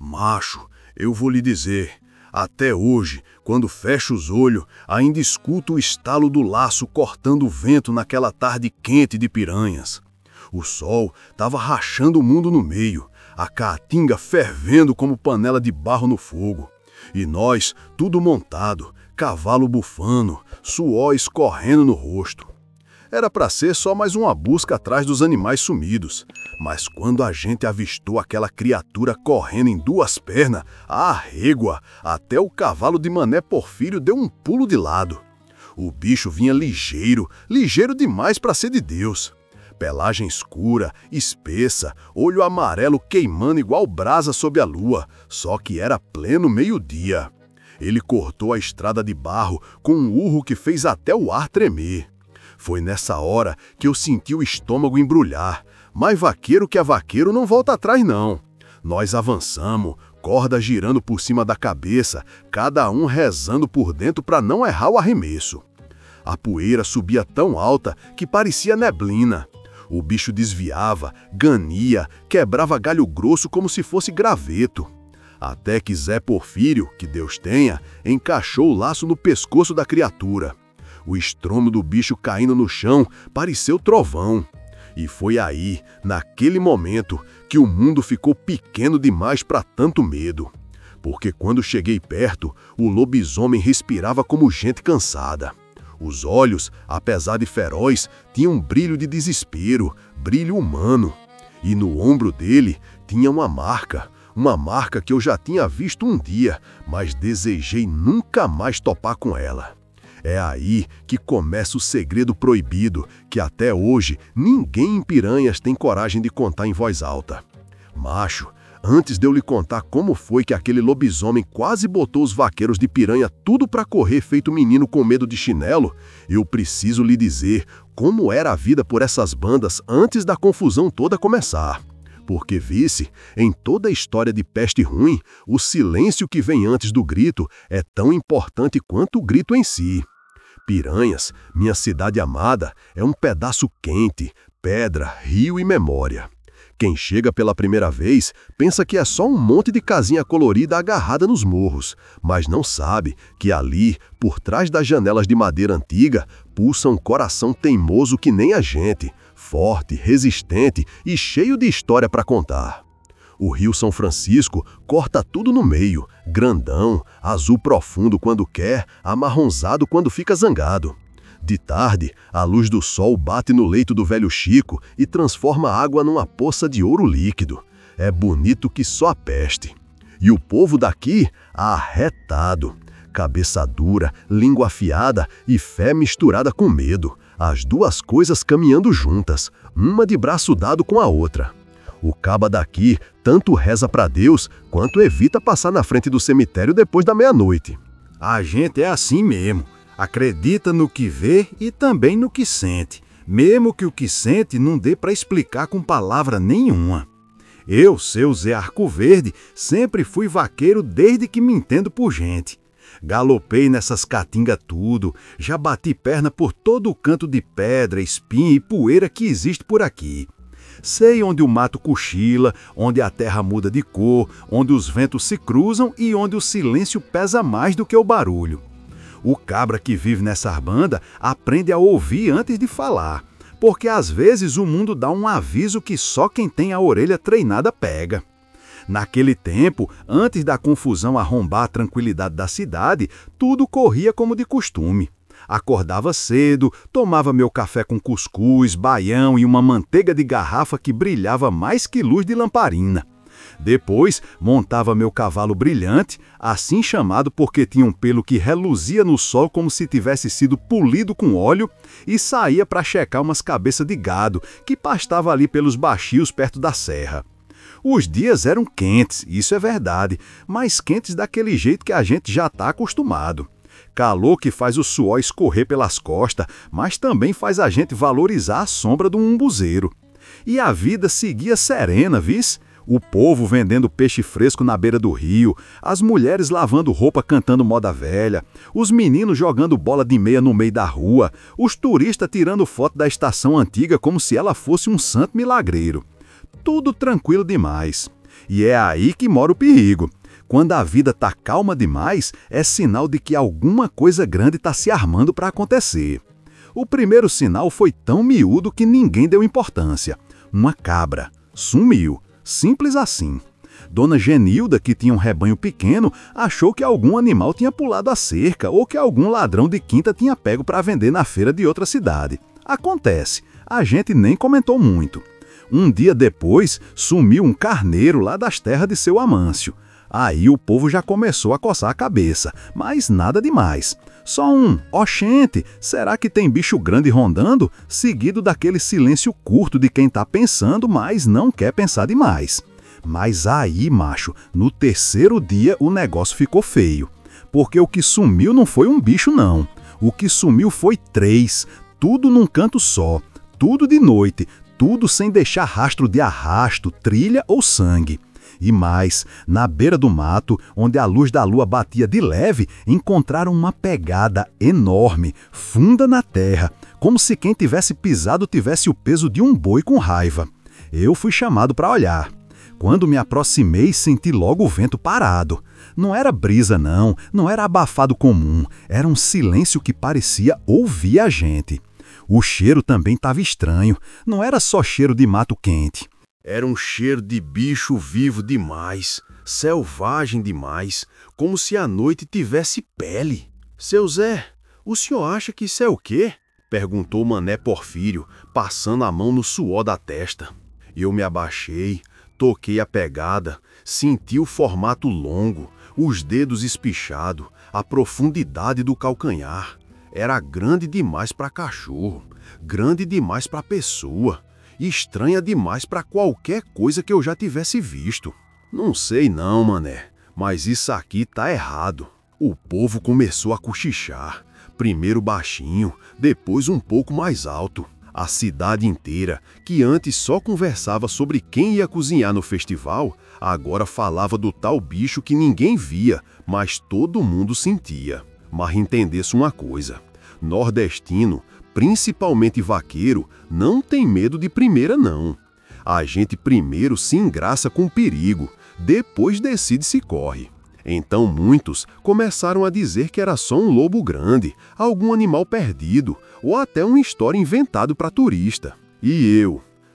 Macho, eu vou lhe dizer, até hoje, quando fecho os olhos, ainda escuto o estalo do laço cortando o vento naquela tarde quente de piranhas. O sol estava rachando o mundo no meio, a caatinga fervendo como panela de barro no fogo. E nós, tudo montado, cavalo bufando, suor escorrendo no rosto. Era para ser só mais uma busca atrás dos animais sumidos. Mas quando a gente avistou aquela criatura correndo em duas pernas, a régua, até o cavalo de Mané Porfírio deu um pulo de lado. O bicho vinha ligeiro, ligeiro demais para ser de Deus. Pelagem escura, espessa, olho amarelo queimando igual brasa sob a lua, só que era pleno meio-dia. Ele cortou a estrada de barro com um urro que fez até o ar tremer. Foi nessa hora que eu senti o estômago embrulhar. Mas vaqueiro que é vaqueiro não volta atrás, não. Nós avançamos, corda girando por cima da cabeça, cada um rezando por dentro para não errar o arremesso. A poeira subia tão alta que parecia neblina. O bicho desviava, gania, quebrava galho grosso como se fosse graveto. Até que Zé Porfírio, que Deus tenha, encaixou o laço no pescoço da criatura. O estrondo do bicho caindo no chão pareceu trovão. E foi aí, naquele momento, que o mundo ficou pequeno demais para tanto medo. Porque quando cheguei perto, o lobisomem respirava como gente cansada. Os olhos, apesar de feroz, tinham um brilho de desespero, brilho humano. E no ombro dele tinha uma marca que eu já tinha visto um dia, mas desejei nunca mais topar com ela. É aí que começa o segredo proibido, que até hoje ninguém em Piranhas tem coragem de contar em voz alta. Macho, antes de eu lhe contar como foi que aquele lobisomem quase botou os vaqueiros de Piranha tudo para correr feito menino com medo de chinelo, eu preciso lhe dizer como era a vida por essas bandas antes da confusão toda começar. Porque, vice, em toda a história de peste ruim, o silêncio que vem antes do grito é tão importante quanto o grito em si. Piranhas, minha cidade amada, é um pedaço quente, pedra, rio e memória. Quem chega pela primeira vez pensa que é só um monte de casinha colorida agarrada nos morros, mas não sabe que ali, por trás das janelas de madeira antiga, pulsa um coração teimoso que nem a gente, forte, resistente e cheio de história para contar. O Rio São Francisco corta tudo no meio, grandão, azul profundo quando quer, amarronzado quando fica zangado. De tarde, a luz do sol bate no leito do velho Chico e transforma a água numa poça de ouro líquido. É bonito que só a peste. E o povo daqui, arretado. Cabeça dura, língua afiada e fé misturada com medo. As duas coisas caminhando juntas, uma de braço dado com a outra. O caba daqui tanto reza para Deus quanto evita passar na frente do cemitério depois da meia-noite. A gente é assim mesmo. Acredita no que vê e também no que sente, mesmo que o que sente não dê para explicar com palavra nenhuma. Eu, seu Zé Arco Verde, sempre fui vaqueiro desde que me entendo por gente. Galopei nessas caatingas tudo, já bati perna por todo o canto de pedra, espinho e poeira que existe por aqui. Sei onde o mato cochila, onde a terra muda de cor, onde os ventos se cruzam e onde o silêncio pesa mais do que o barulho. O cabra que vive nessa banda aprende a ouvir antes de falar, porque às vezes o mundo dá um aviso que só quem tem a orelha treinada pega. Naquele tempo, antes da confusão arrombar a tranquilidade da cidade, tudo corria como de costume. Acordava cedo, tomava meu café com cuscuz, baião e uma manteiga de garrafa que brilhava mais que luz de lamparina. Depois, montava meu cavalo brilhante, assim chamado porque tinha um pelo que reluzia no sol como se tivesse sido polido com óleo, e saía para checar umas cabeças de gado que pastava ali pelos baixios perto da serra. Os dias eram quentes, isso é verdade, mas quentes daquele jeito que a gente já está acostumado. Calor que faz o suor escorrer pelas costas, mas também faz a gente valorizar a sombra do umbuzeiro. E a vida seguia serena, vis? O povo vendendo peixe fresco na beira do rio, as mulheres lavando roupa cantando moda velha, os meninos jogando bola de meia no meio da rua, os turistas tirando foto da estação antiga como se ela fosse um santo milagreiro. Tudo tranquilo demais. E é aí que mora o perigo. Quando a vida tá calma demais, é sinal de que alguma coisa grande está se armando para acontecer. O primeiro sinal foi tão miúdo que ninguém deu importância. Uma cabra. Sumiu. Simples assim. Dona Genilda, que tinha um rebanho pequeno, achou que algum animal tinha pulado a cerca ou que algum ladrão de quinta tinha pego para vender na feira de outra cidade. Acontece. A gente nem comentou muito. Um dia depois, sumiu um carneiro lá das terras de seu Amâncio. Aí o povo já começou a coçar a cabeça, mas nada demais. Só um "oxente, será que tem bicho grande rondando?", seguido daquele silêncio curto de quem tá pensando, mas não quer pensar demais. Mas aí, macho, no terceiro dia o negócio ficou feio. Porque o que sumiu não foi um bicho, não. O que sumiu foi 3, tudo num canto só, tudo de noite, tudo sem deixar rastro de arrasto, trilha ou sangue. E mais, na beira do mato, onde a luz da lua batia de leve, encontraram uma pegada enorme, funda na terra, como se quem tivesse pisado tivesse o peso de um boi com raiva. Eu fui chamado para olhar. Quando me aproximei, senti logo o vento parado. Não era brisa não, não era abafado comum, era um silêncio que parecia ouvir a gente. O cheiro também estava estranho, não era só cheiro de mato quente. Era um cheiro de bicho vivo demais, selvagem demais, como se a noite tivesse pele. Seu Zé, o senhor acha que isso é o quê? Perguntou Mané Porfírio, passando a mão no suor da testa. Eu me abaixei, toquei a pegada, senti o formato longo, os dedos espichados, a profundidade do calcanhar. Era grande demais para cachorro, grande demais para pessoa. Estranha demais para qualquer coisa que eu já tivesse visto. Não sei não, mané, mas isso aqui tá errado. O povo começou a cochichar, primeiro baixinho, depois um pouco mais alto. A cidade inteira, que antes só conversava sobre quem ia cozinhar no festival, agora falava do tal bicho que ninguém via, mas todo mundo sentia. Mas entendesse uma coisa, nordestino, principalmente vaqueiro, não tem medo de primeira não. A gente primeiro se engraça com o perigo, depois decide se corre. Então muitos começaram a dizer que era só um lobo grande, algum animal perdido, ou até uma história inventada para turista. E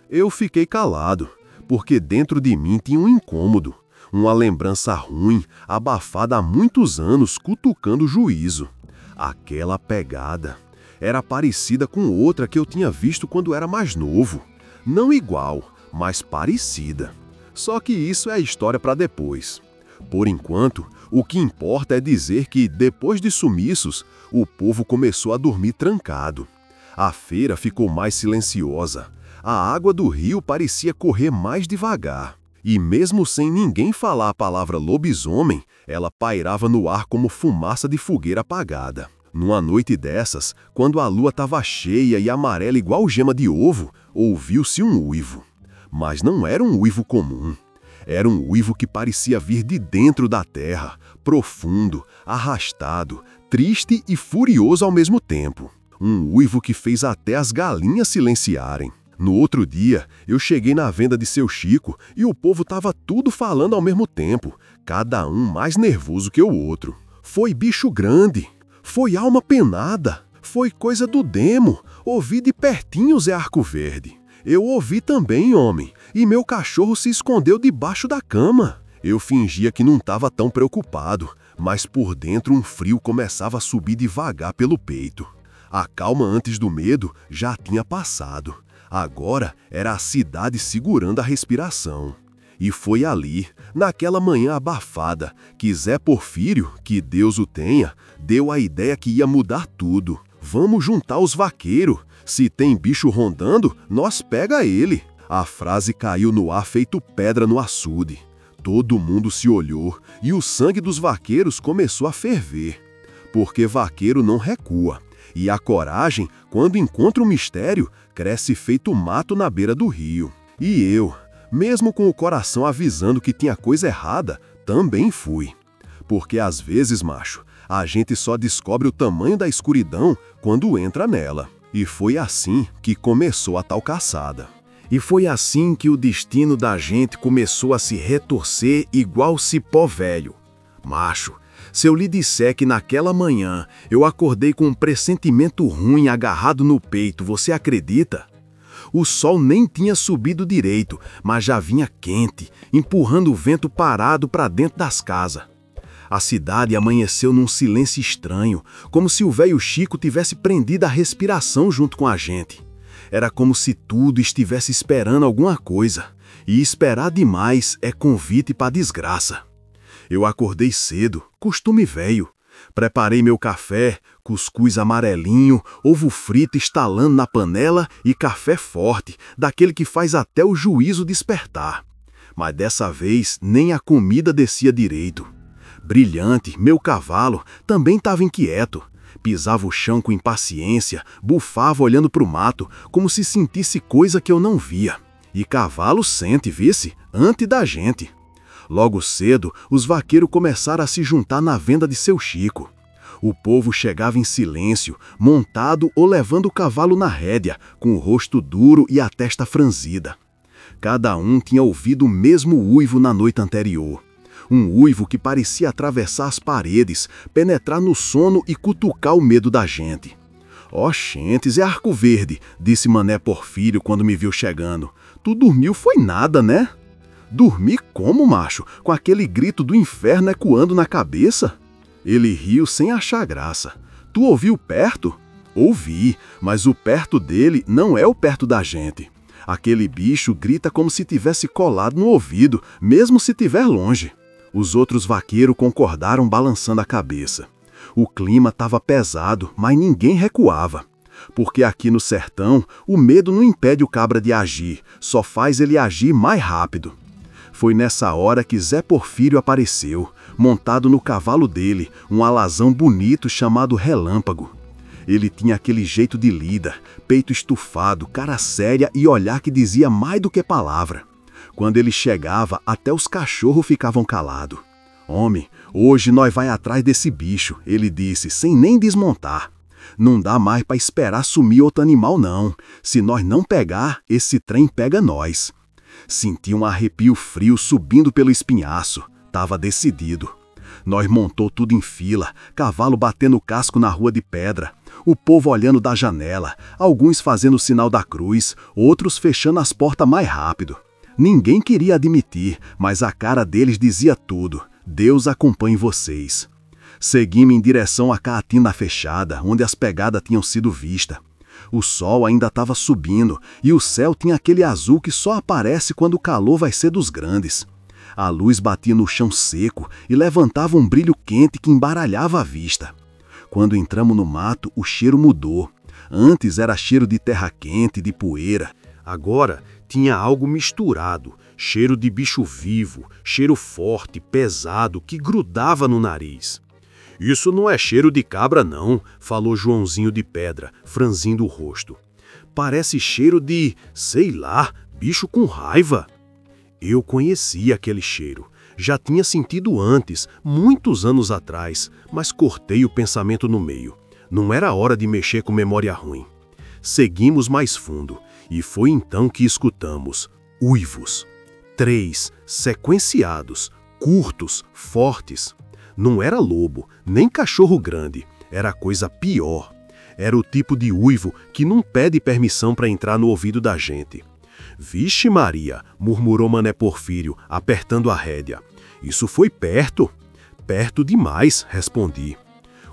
eu fiquei calado, porque dentro de mim tinha um incômodo, uma lembrança ruim, abafada há muitos anos, cutucando o juízo. Aquela pegada era parecida com outra que eu tinha visto quando era mais novo. Não igual, mas parecida. Só que isso é história para depois. Por enquanto, o que importa é dizer que, depois de sumiços, o povo começou a dormir trancado. A feira ficou mais silenciosa. A água do rio parecia correr mais devagar. E mesmo sem ninguém falar a palavra lobisomem, ela pairava no ar como fumaça de fogueira apagada. Numa noite dessas, quando a lua estava cheia e amarela igual gema de ovo, ouviu-se um uivo. Mas não era um uivo comum. Era um uivo que parecia vir de dentro da terra, profundo, arrastado, triste e furioso ao mesmo tempo. Um uivo que fez até as galinhas silenciarem. No outro dia, eu cheguei na venda de seu Chico e o povo estava tudo falando ao mesmo tempo, cada um mais nervoso que o outro. Foi bicho grande, foi alma penada, foi coisa do demo, ouvi de pertinho Zé Arco Verde. Eu ouvi também, homem, e meu cachorro se escondeu debaixo da cama. Eu fingia que não estava tão preocupado, mas por dentro um frio começava a subir devagar pelo peito. A calma antes do medo já tinha passado. Agora era a cidade segurando a respiração. E foi ali, naquela manhã abafada, que Zé Porfírio, que Deus o tenha, deu a ideia que ia mudar tudo. Vamos juntar os vaqueiros. Se tem bicho rondando, nós pega ele. A frase caiu no ar feito pedra no açude. Todo mundo se olhou e o sangue dos vaqueiros começou a ferver. Porque vaqueiro não recua. E a coragem, quando encontra o mistério, cresce feito mato na beira do rio. E eu, mesmo com o coração avisando que tinha coisa errada, também fui. Porque às vezes, macho, a gente só descobre o tamanho da escuridão quando entra nela. E foi assim que começou a tal caçada. E foi assim que o destino da gente começou a se retorcer igual cipó velho. Macho, se eu lhe disser que naquela manhã eu acordei com um pressentimento ruim agarrado no peito, você acredita? O sol nem tinha subido direito, mas já vinha quente, empurrando o vento parado para dentro das casas. A cidade amanheceu num silêncio estranho, como se o velho Chico tivesse prendido a respiração junto com a gente. Era como se tudo estivesse esperando alguma coisa, e esperar demais é convite para desgraça. Eu acordei cedo, costume velho. Preparei meu café, cuscuz amarelinho, ovo frito estalando na panela e café forte, daquele que faz até o juízo despertar. Mas dessa vez nem a comida descia direito. Brilhante, meu cavalo, também estava inquieto. Pisava o chão com impaciência, bufava olhando para o mato, como se sentisse coisa que eu não via. E cavalo sente, vice, antes da gente. Logo cedo, os vaqueiros começaram a se juntar na venda de seu Chico. O povo chegava em silêncio, montado ou levando o cavalo na rédea, com o rosto duro e a testa franzida. Cada um tinha ouvido o mesmo uivo na noite anterior. Um uivo que parecia atravessar as paredes, penetrar no sono e cutucar o medo da gente. Oxentes, é Arco Verde, disse Mané Porfírio quando me viu chegando. Tu dormiu foi nada, né? Dormi como, macho? Com aquele grito do inferno ecoando na cabeça? Ele riu sem achar graça. Tu ouviu perto? Ouvi, mas o perto dele não é o perto da gente. Aquele bicho grita como se tivesse colado no ouvido, mesmo se estiver longe. Os outros vaqueiros concordaram balançando a cabeça. O clima estava pesado, mas ninguém recuava. Porque aqui no sertão, o medo não impede o cabra de agir, só faz ele agir mais rápido. Foi nessa hora que Zé Porfírio apareceu, montado no cavalo dele, um alazão bonito chamado Relâmpago. Ele tinha aquele jeito de líder, peito estufado, cara séria e olhar que dizia mais do que palavra. Quando ele chegava, até os cachorros ficavam calados. Homem, hoje nós vai atrás desse bicho, ele disse, sem nem desmontar. Não dá mais para esperar sumir outro animal não. Se nós não pegar, esse trem pega nós. Senti um arrepio frio subindo pelo espinhaço. Tava decidido. Nós montou tudo em fila, cavalo batendo o casco na rua de pedra, o povo olhando da janela, alguns fazendo o sinal da cruz, outros fechando as portas mais rápido. Ninguém queria admitir, mas a cara deles dizia tudo. Deus acompanhe vocês. Seguimos em direção à Caatinga fechada, onde as pegadas tinham sido vistas. O sol ainda estava subindo e o céu tinha aquele azul que só aparece quando o calor vai ser dos grandes. A luz batia no chão seco e levantava um brilho quente que embaralhava a vista. Quando entramos no mato, o cheiro mudou. Antes era cheiro de terra quente, de poeira. Agora tinha algo misturado, cheiro de bicho vivo, cheiro forte, pesado, que grudava no nariz. Isso não é cheiro de cabra não, falou Joãozinho de Pedra, franzindo o rosto. Parece cheiro de, sei lá, bicho com raiva. Eu conhecia aquele cheiro. Já tinha sentido antes, muitos anos atrás, mas cortei o pensamento no meio. Não era hora de mexer com memória ruim. Seguimos mais fundo, e foi então que escutamos uivos. 3, sequenciados, curtos, fortes. Não era lobo, nem cachorro grande, era coisa pior. Era o tipo de uivo que não pede permissão para entrar no ouvido da gente. Vixe Maria, murmurou Mané Porfírio, apertando a rédea. Isso foi perto? Perto demais, respondi.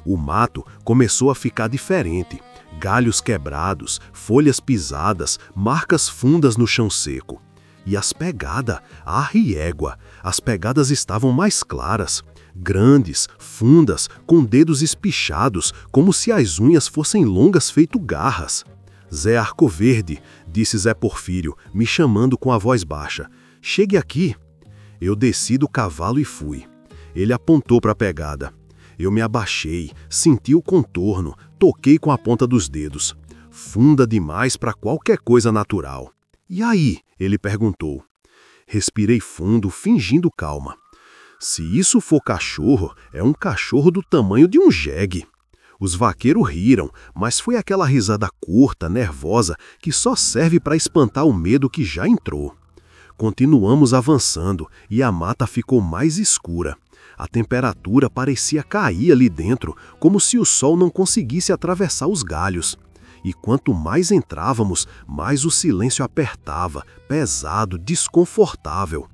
O mato começou a ficar diferente. Galhos quebrados, folhas pisadas, marcas fundas no chão seco. E as pegadas, arriégua, as pegadas estavam mais claras. Grandes, fundas, com dedos espichados, como se as unhas fossem longas feito garras. Zé Arco Verde, disse Zé Porfírio, me chamando com a voz baixa. Chegue aqui. Eu desci do cavalo e fui. Ele apontou para a pegada. Eu me abaixei, senti o contorno, toquei com a ponta dos dedos. Funda demais para qualquer coisa natural. E aí? Ele perguntou. Respirei fundo, fingindo calma. Se isso for cachorro, é um cachorro do tamanho de um jegue. Os vaqueiros riram, mas foi aquela risada curta, nervosa, que só serve para espantar o medo que já entrou. Continuamos avançando e a mata ficou mais escura. A temperatura parecia cair ali dentro, como se o sol não conseguisse atravessar os galhos. E quanto mais entrávamos, mais o silêncio apertava, pesado, desconfortável.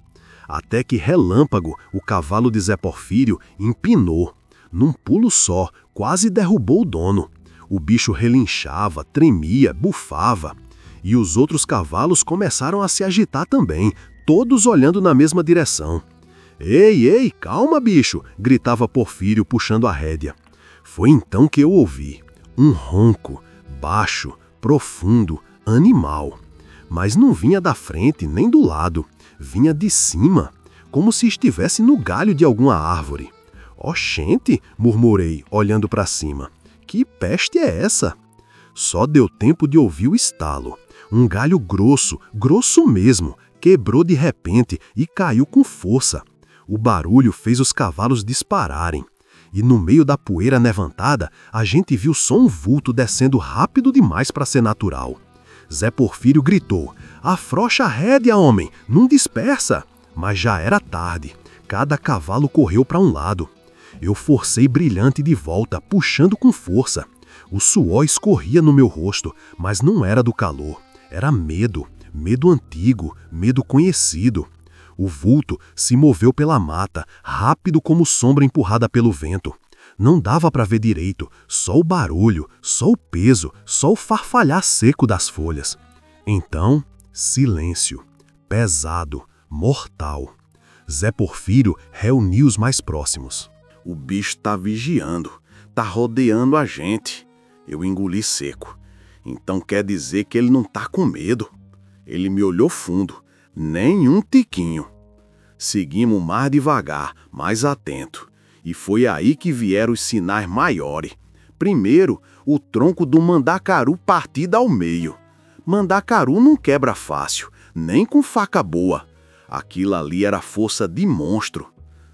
Até que Relâmpago, o cavalo de Zé Porfírio, empinou. Num pulo só, quase derrubou o dono. O bicho relinchava, tremia, bufava. E os outros cavalos começaram a se agitar também, todos olhando na mesma direção. "Ei, ei, calma, bicho!" gritava Porfírio, puxando a rédea. Foi então que eu ouvi um ronco, baixo, profundo, animal. Mas não vinha da frente nem do lado, vinha de cima, como se estivesse no galho de alguma árvore. "Oxente!" murmurei, olhando para cima. "Que peste é essa?" Só deu tempo de ouvir o estalo. Um galho grosso, grosso mesmo, quebrou de repente e caiu com força. O barulho fez os cavalos dispararem. E no meio da poeira levantada, a gente viu só um vulto descendo rápido demais para ser natural. Zé Porfírio gritou: "Afrouxa a rédea, homem! Não dispersa!" Mas já era tarde. Cada cavalo correu para um lado. Eu forcei Brilhante de volta, puxando com força. O suor escorria no meu rosto, mas não era do calor. Era medo, medo antigo, medo conhecido. O vulto se moveu pela mata, rápido como sombra empurrada pelo vento. Não dava para ver direito, só o barulho, só o peso, só o farfalhar seco das folhas. Então, silêncio, pesado, mortal. Zé Porfírio reuniu os mais próximos. "O bicho tá vigiando, tá rodeando a gente." Eu engoli seco. "Então quer dizer que ele não tá com medo." Ele me olhou fundo, nem um tiquinho. Seguimos mais devagar, mais atento. E foi aí que vieram os sinais maiores. Primeiro, o tronco do mandacaru partido ao meio. Mandacaru não quebra fácil, nem com faca boa. Aquilo ali era força de monstro.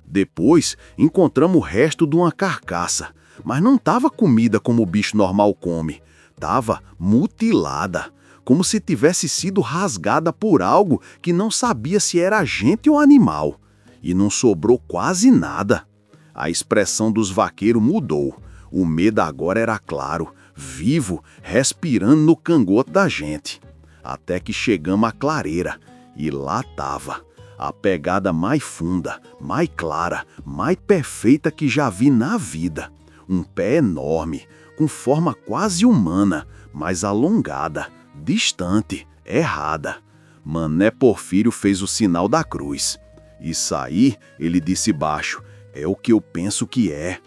Depois, encontramos o resto de uma carcaça, mas não estava comida como o bicho normal come. Estava mutilada, como se tivesse sido rasgada por algo que não sabia se era gente ou animal. E não sobrou quase nada. A expressão dos vaqueiros mudou. O medo agora era claro, vivo, respirando no cangoto da gente. Até que chegamos à clareira, e lá estava a pegada mais funda, mais clara, mais perfeita que já vi na vida. Um pé enorme, com forma quase humana, mas alongada, distante, errada. Mané Porfírio fez o sinal da cruz. "Isso aí", ele disse baixo, "é o que eu penso que é."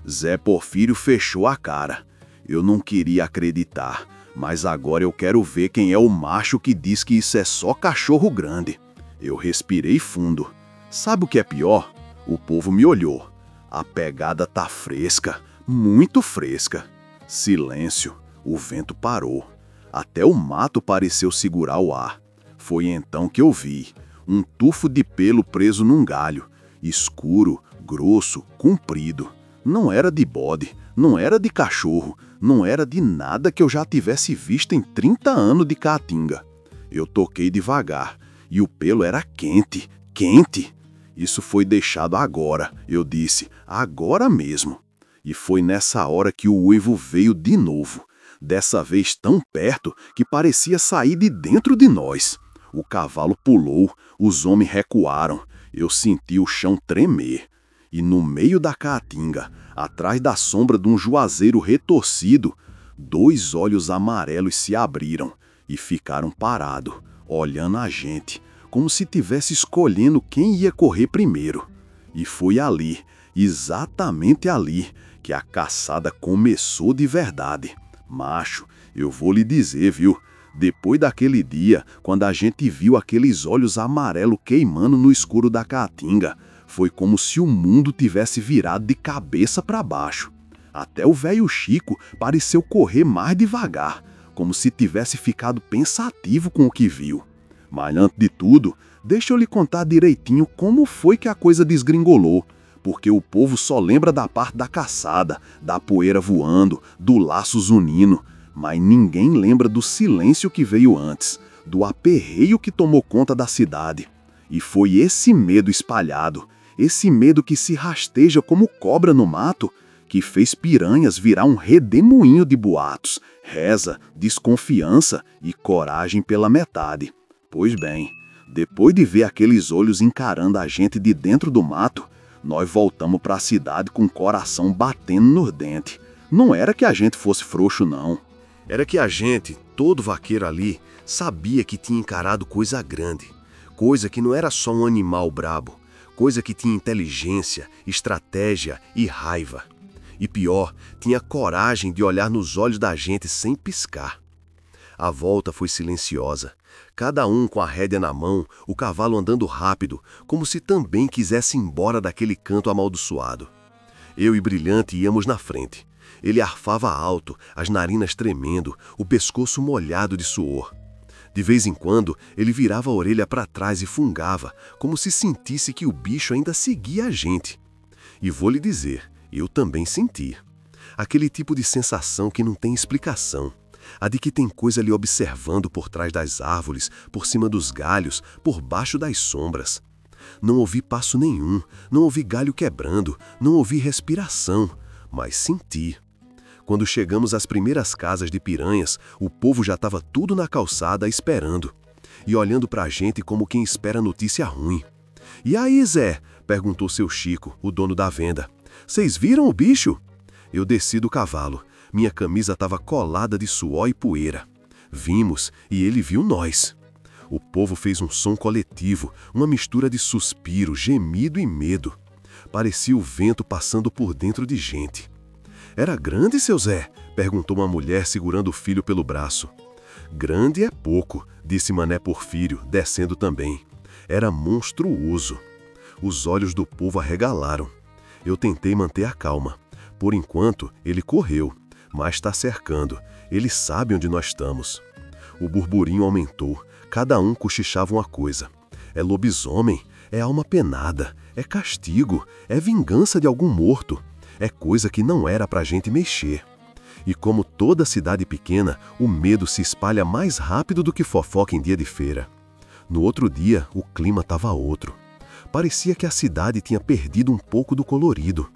Zé Porfírio fechou a cara. Eu não queria acreditar, mas agora eu quero ver quem é o macho que diz que isso é só cachorro grande. Eu respirei fundo. Sabe o que é pior? O povo me olhou. A pegada tá fresca, muito fresca. Silêncio. O vento parou. Até o mato pareceu segurar o ar. Foi então que eu vi um tufo de pelo preso num galho, escuro, grosso, comprido. Não era de bode, não era de cachorro, não era de nada que eu já tivesse visto em 30 anos de caatinga. Eu toquei devagar, e o pelo era quente, quente. "Isso foi deixado agora", eu disse, "agora mesmo." E foi nessa hora que o uivo veio de novo, dessa vez tão perto que parecia sair de dentro de nós. O cavalo pulou, os homens recuaram, eu senti o chão tremer. E no meio da caatinga, atrás da sombra de um juazeiro retorcido, 2 olhos amarelos se abriram e ficaram parados, olhando a gente, como se tivesse escolhendo quem ia correr primeiro. E foi ali, exatamente ali, que a caçada começou de verdade. Macho, eu vou lhe dizer, viu? Depois daquele dia, quando a gente viu aqueles olhos amarelos queimando no escuro da caatinga, foi como se o mundo tivesse virado de cabeça para baixo. Até o velho Chico pareceu correr mais devagar, como se tivesse ficado pensativo com o que viu. Mas antes de tudo, deixa eu lhe contar direitinho como foi que a coisa desgringolou, porque o povo só lembra da parte da caçada, da poeira voando, do laço zunindo, mas ninguém lembra do silêncio que veio antes, do aperreio que tomou conta da cidade. E foi esse medo espalhado, esse medo que se rasteja como cobra no mato, que fez Piranhas virar um redemoinho de boatos, reza, desconfiança e coragem pela metade. Pois bem, depois de ver aqueles olhos encarando a gente de dentro do mato, nós voltamos para a cidade com o coração batendo nos dentes. Não era que a gente fosse frouxo, não. Era que a gente, todo vaqueiro ali, sabia que tinha encarado coisa grande. Coisa que não era só um animal brabo. Coisa que tinha inteligência, estratégia e raiva. E pior, tinha coragem de olhar nos olhos da gente sem piscar. A volta foi silenciosa. Cada um com a rédea na mão, o cavalo andando rápido, como se também quisesse ir embora daquele canto amaldiçoado. Eu e Brilhante íamos na frente. Ele arfava alto, as narinas tremendo, o pescoço molhado de suor. De vez em quando, ele virava a orelha para trás e fungava, como se sentisse que o bicho ainda seguia a gente. E vou lhe dizer, eu também senti. Aquele tipo de sensação que não tem explicação. A de que tem coisa lhe observando por trás das árvores, por cima dos galhos, por baixo das sombras. Não ouvi passo nenhum, não ouvi galho quebrando, não ouvi respiração, mas senti. Quando chegamos às primeiras casas de Piranhas, o povo já estava tudo na calçada esperando. E olhando para a gente como quem espera notícia ruim. "E aí, Zé?" perguntou seu Chico, o dono da venda. "Vocês viram o bicho?" Eu desci do cavalo. Minha camisa estava colada de suor e poeira. Vimos e ele viu nós. O povo fez um som coletivo, uma mistura de suspiro, gemido e medo. Parecia o vento passando por dentro de gente. "Era grande, seu Zé?" perguntou uma mulher segurando o filho pelo braço. "Grande é pouco", disse Mané Porfírio, descendo também. "Era monstruoso." Os olhos do povo arregalaram. Eu tentei manter a calma. Por enquanto, ele correu, mas está cercando. Ele sabe onde nós estamos. O burburinho aumentou. Cada um cochichava uma coisa. É lobisomem, é alma penada, é castigo, é vingança de algum morto. É coisa que não era pra gente mexer. E como toda cidade pequena, o medo se espalha mais rápido do que fofoca em dia de feira. No outro dia, o clima estava outro. Parecia que a cidade tinha perdido um pouco do colorido.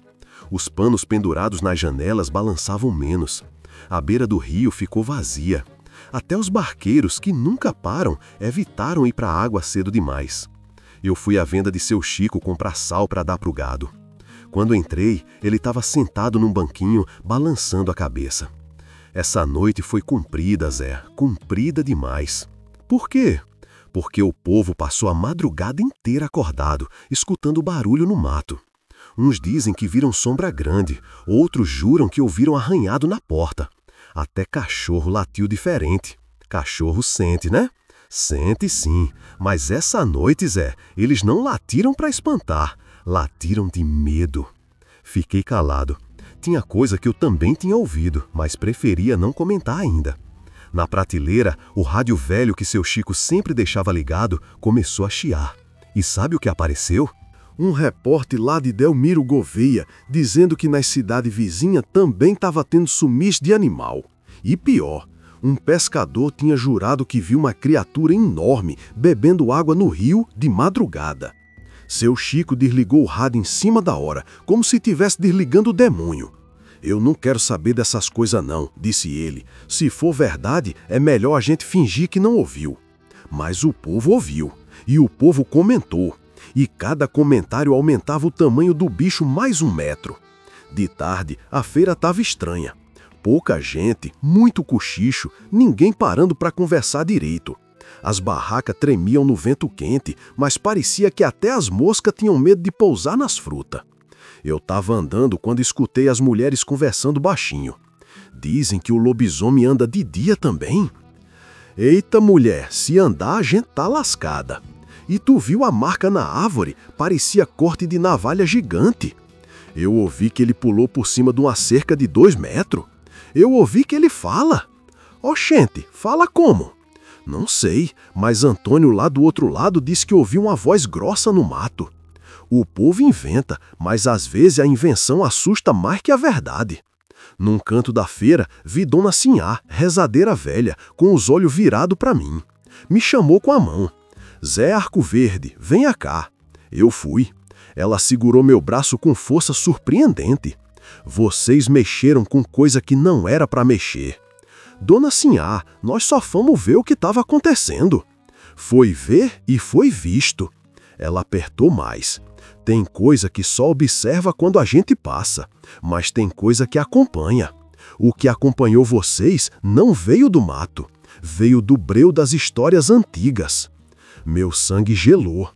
Os panos pendurados nas janelas balançavam menos. A beira do rio ficou vazia. Até os barqueiros, que nunca param, evitaram ir para a água cedo demais. Eu fui à venda de seu Chico comprar sal para dar para o gado. Quando entrei, ele estava sentado num banquinho, balançando a cabeça. "Essa noite foi comprida, Zé, comprida demais." "Por quê?" "Porque o povo passou a madrugada inteira acordado, escutando barulho no mato. Uns dizem que viram sombra grande, outros juram que ouviram arranhado na porta. Até cachorro latiu diferente. Cachorro sente, né?" "Sente sim, mas essa noite, Zé, eles não latiram para espantar, latiram de medo." Fiquei calado. Tinha coisa que eu também tinha ouvido, mas preferia não comentar ainda. Na prateleira, o rádio velho que seu Chico sempre deixava ligado começou a chiar. E sabe o que apareceu? Um repórter lá de Delmiro Gouveia, dizendo que nas cidades vizinhas também estava tendo sumiço de animal. E pior, um pescador tinha jurado que viu uma criatura enorme bebendo água no rio de madrugada. Seu Chico desligou o rádio em cima da hora, como se estivesse desligando o demônio. "Eu não quero saber dessas coisas não", disse ele. "Se for verdade, é melhor a gente fingir que não ouviu." Mas o povo ouviu, e o povo comentou. E cada comentário aumentava o tamanho do bicho mais 1 metro. De tarde, a feira estava estranha. Pouca gente, muito cochicho, ninguém parando para conversar direito. As barracas tremiam no vento quente, mas parecia que até as moscas tinham medo de pousar nas frutas. Eu estava andando quando escutei as mulheres conversando baixinho. "Dizem que o lobisomem anda de dia também." "Eita, mulher, se andar a gente tá lascada." "E tu viu a marca na árvore? Parecia corte de navalha gigante." "Eu ouvi que ele pulou por cima de uma cerca de 2 metros." "Eu ouvi que ele fala." "Oxente, fala como?" "Não sei, mas Antônio lá do outro lado disse que ouviu uma voz grossa no mato." O povo inventa, mas às vezes a invenção assusta mais que a verdade. Num canto da feira, vi Dona Sinhá, rezadeira velha, com os olhos virados para mim. Me chamou com a mão. Zé Arco Verde, venha cá. Eu fui. Ela segurou meu braço com força surpreendente. Vocês mexeram com coisa que não era para mexer. Dona Sinhá, nós só fomos ver o que estava acontecendo. Foi ver e foi visto. Ela apertou mais. Tem coisa que só observa quando a gente passa, mas tem coisa que acompanha. O que acompanhou vocês não veio do mato, veio do breu das histórias antigas. Meu sangue gelou.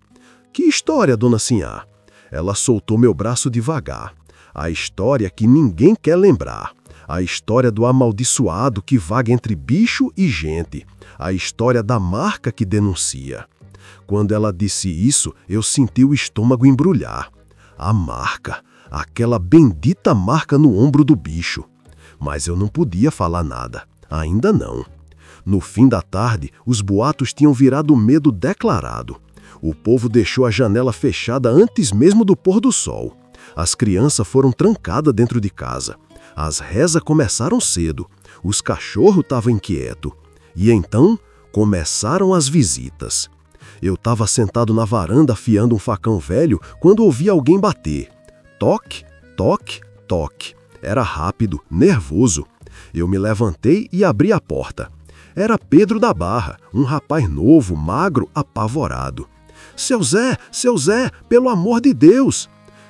Que história, Dona Sinhá? Ela soltou meu braço devagar. A história que ninguém quer lembrar. A história do amaldiçoado que vaga entre bicho e gente. A história da marca que denuncia. Quando ela disse isso, eu senti o estômago embrulhar. A marca, aquela bendita marca no ombro do bicho. Mas eu não podia falar nada, ainda não. No fim da tarde, os boatos tinham virado medo declarado. O povo deixou a janela fechada antes mesmo do pôr do sol. As crianças foram trancadas dentro de casa. As rezas começaram cedo. Os cachorros estavam inquietos. E então, começaram as visitas. Eu estava sentado na varanda afiando um facão velho quando ouvi alguém bater. Toque, toque, toque. Era rápido, nervoso. Eu me levantei e abri a porta. Era Pedro da Barra, um rapaz novo, magro, apavorado. Seu Zé, pelo amor de Deus!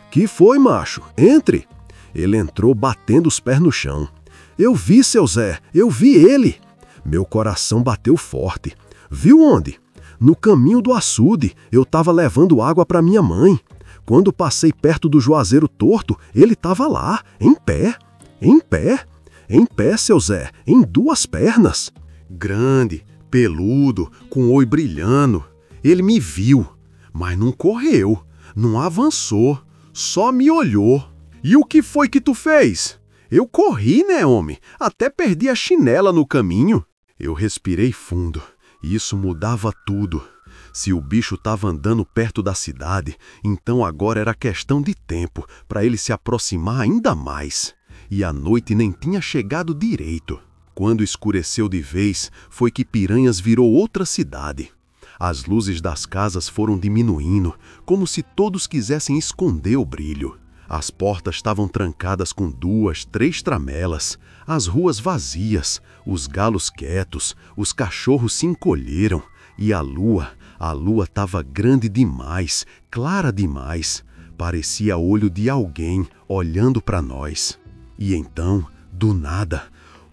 Que foi, macho? Entre! Ele entrou batendo os pés no chão. Eu vi, seu Zé, eu vi ele! Meu coração bateu forte. Viu onde? No caminho do açude, eu estava levando água para minha mãe. Quando passei perto do juazeiro torto, ele estava lá, em pé. Em pé? Em pé, seu Zé, em duas pernas. Grande, peludo, com oi brilhando. Ele me viu, mas não correu, não avançou, só me olhou. E o que foi que tu fez? Eu corri, né, homem? Até perdi a chinela no caminho. Eu respirei fundo. Isso mudava tudo. Se o bicho estava andando perto da cidade, então agora era questão de tempo para ele se aproximar ainda mais. E a noite nem tinha chegado direito. Quando escureceu de vez, foi que Piranhas virou outra cidade. As luzes das casas foram diminuindo, como se todos quisessem esconder o brilho. As portas estavam trancadas com 2, 3 tramelas, as ruas vazias, os galos quietos, os cachorros se encolheram e a lua estava grande demais, clara demais, parecia olho de alguém olhando para nós. E então, do nada,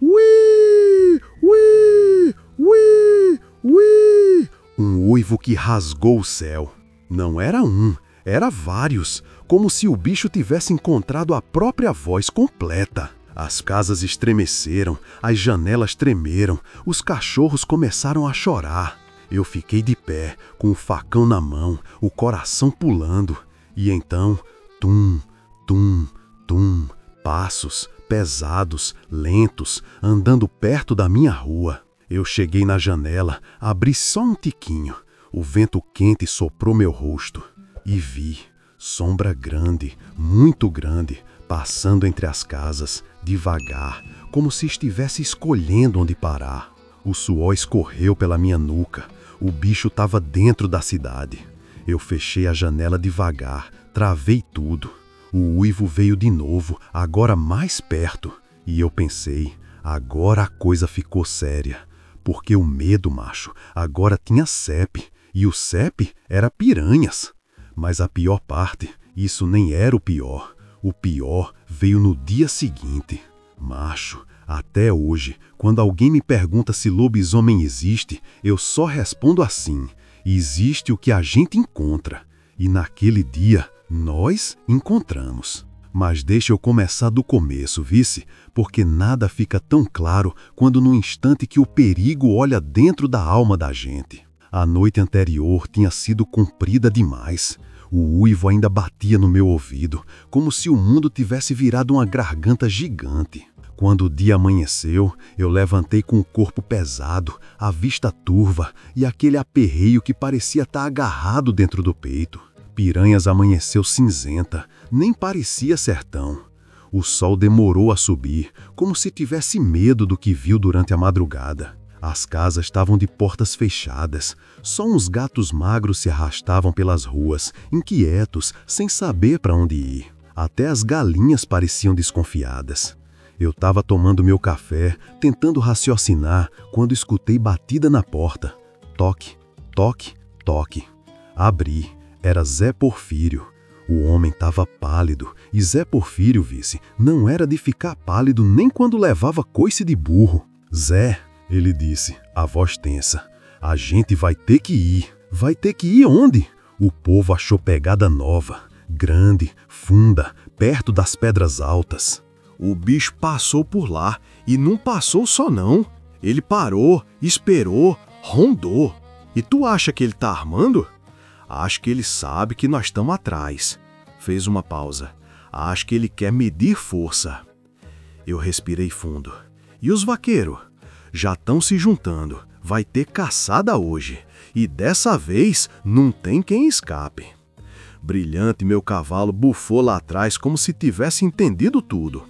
ui, ui, ui, ui, um uivo que rasgou o céu. Não era um, era vários, como se o bicho tivesse encontrado a própria voz completa. As casas estremeceram, as janelas tremeram, os cachorros começaram a chorar. Eu fiquei de pé, com o facão na mão, o coração pulando. E então, tum, tum, tum, passos, pesados, lentos, andando perto da minha rua. Eu cheguei na janela, abri só um tiquinho. O vento quente soprou meu rosto e vi sombra grande, muito grande, passando entre as casas, devagar, como se estivesse escolhendo onde parar. O suor escorreu pela minha nuca. O bicho estava dentro da cidade. Eu fechei a janela devagar, travei tudo. O uivo veio de novo, agora mais perto. E eu pensei, agora a coisa ficou séria. Porque o medo, macho, agora tinha CEP. E o CEP era Piranhas. Mas a pior parte, isso nem era o pior. O pior veio no dia seguinte. Macho, até hoje, quando alguém me pergunta se lobisomem existe, eu só respondo assim: existe o que a gente encontra. E naquele dia, nós encontramos. Mas deixa eu começar do começo, vice, porque nada fica tão claro quando no instante que o perigo olha dentro da alma da gente. A noite anterior tinha sido comprida demais. O uivo ainda batia no meu ouvido, como se o mundo tivesse virado uma garganta gigante. Quando o dia amanheceu, eu levantei com o corpo pesado, a vista turva e aquele aperreio que parecia estar agarrado dentro do peito. Piranhas amanheceu cinzenta, nem parecia sertão. O sol demorou a subir, como se tivesse medo do que viu durante a madrugada. As casas estavam de portas fechadas, só uns gatos magros se arrastavam pelas ruas, inquietos, sem saber para onde ir. Até as galinhas pareciam desconfiadas. Eu estava tomando meu café, tentando raciocinar, quando escutei batida na porta. Toque, toque, toque. Abri. Era Zé Porfírio. O homem estava pálido, e Zé Porfírio, vice, não era de ficar pálido nem quando levava coice de burro. Zé, ele disse, a voz tensa, a gente vai ter que ir. Vai ter que ir onde? O povo achou pegada nova, grande, funda, perto das Pedras Altas. O bicho passou por lá, e não passou só não. Ele parou, esperou, rondou. E tu acha que ele tá armando? Acho que ele sabe que nós estamos atrás. Fez uma pausa. Acho que ele quer medir força. Eu respirei fundo. E os vaqueiros? Já estão se juntando. Vai ter caçada hoje. E dessa vez não tem quem escape. Brilhante, meu cavalo bufou lá atrás como se tivesse entendido tudo.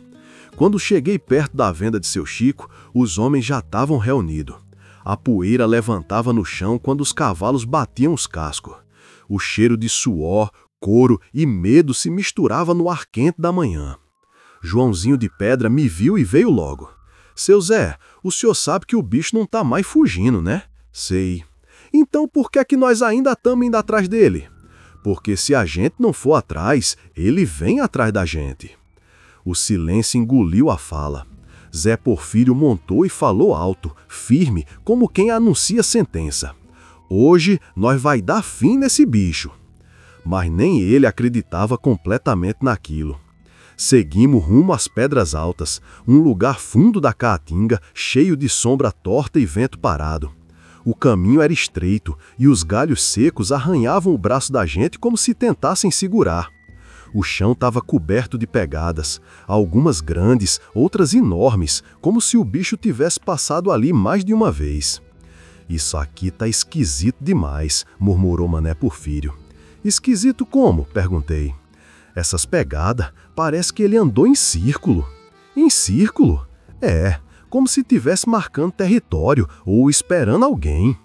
Quando cheguei perto da venda de seu Chico, os homens já estavam reunidos. A poeira levantava no chão quando os cavalos batiam os cascos. O cheiro de suor, couro e medo se misturava no ar quente da manhã. Joãozinho de Pedra me viu e veio logo. Seu Zé, o senhor sabe que o bicho não tá mais fugindo, né? Sei. Então por que é que nós ainda estamos indo atrás dele? Porque se a gente não for atrás, ele vem atrás da gente. O silêncio engoliu a fala. Zé Porfírio montou e falou alto, firme, como quem anuncia sentença. Hoje nós vai dar fim nesse bicho. Mas nem ele acreditava completamente naquilo. Seguimos rumo às Pedras Altas, um lugar fundo da Caatinga, cheio de sombra torta e vento parado. O caminho era estreito e os galhos secos arranhavam o braço da gente como se tentassem segurar. O chão estava coberto de pegadas, algumas grandes, outras enormes, como se o bicho tivesse passado ali mais de uma vez. Isso aqui tá esquisito demais, murmurou Mané Porfírio. Esquisito como? Perguntei. Essas pegadas, parece que ele andou em círculo. Em círculo? É, como se estivesse marcando território ou esperando alguém.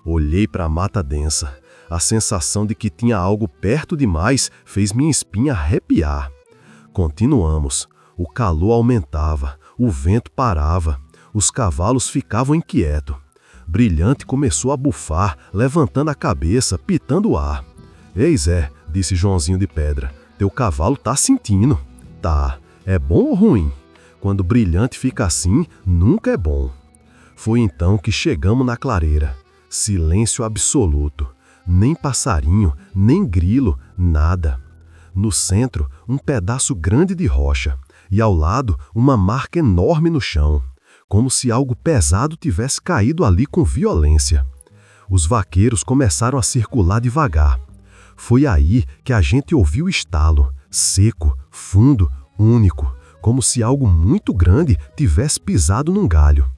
Olhei para a mata densa. A sensação de que tinha algo perto demais fez minha espinha arrepiar. Continuamos. O calor aumentava, o vento parava, os cavalos ficavam inquietos. Brilhante começou a bufar, levantando a cabeça, pitando o ar. Ei, Zé, disse Joãozinho de Pedra, teu cavalo tá sentindo. Tá, é bom ou ruim? Quando Brilhante fica assim, nunca é bom. Foi então que chegamos na clareira. Silêncio absoluto. Nem passarinho, nem grilo, nada. No centro, um pedaço grande de rocha. E ao lado, uma marca enorme no chão. Como se algo pesado tivesse caído ali com violência. Os vaqueiros começaram a circular devagar. Foi aí que a gente ouviu o estalo, seco, fundo, único, como se algo muito grande tivesse pisado num galho.